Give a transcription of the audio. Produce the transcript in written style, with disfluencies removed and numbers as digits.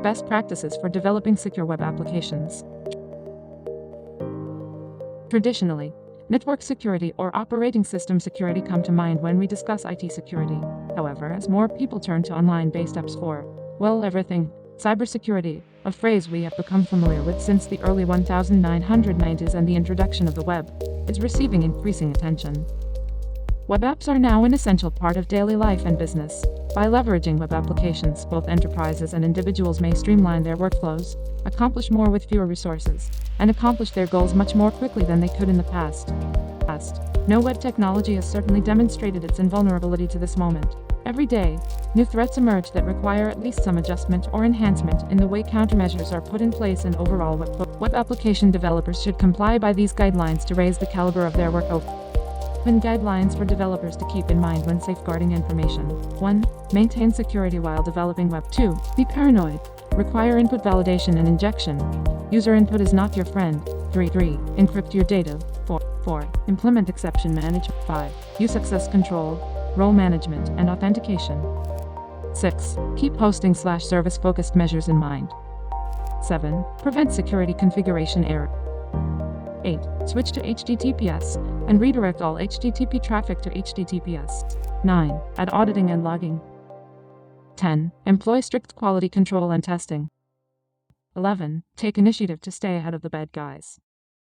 Best practices for developing secure web applications. Traditionally, network security or operating system security come to mind when we discuss IT security. However, as more people turn to online-based apps for, well, everything, cybersecurity, a phrase we have become familiar with since the early 1990s and the introduction of the web, is receiving increasing attention. Web apps are now an essential part of daily life and business. By leveraging web applications, both enterprises and individuals may streamline their workflows, accomplish more with fewer resources, and accomplish their goals much more quickly than they could in the past. No web technology has certainly demonstrated its invulnerability to this moment. Every day, new threats emerge that require at least some adjustment or enhancement in the way countermeasures are put in place, and overall web application developers should comply by these guidelines to raise the caliber of their work. Open guidelines for developers to keep in mind when safeguarding information. 1. Maintain security while developing web. 2. Be paranoid. Require input validation and injection. User input is not your friend. 3. Encrypt your data. 4. Implement exception management. 5. Use access control, role management, and authentication. 6. Keep hosting/service-focused measures in mind. 7. Prevent security configuration error. 8. Switch to HTTPS and redirect all HTTP traffic to HTTPS. 9. Add auditing and logging. 10. Employ strict quality control and testing. 11. Take initiative to stay ahead of the bad guys.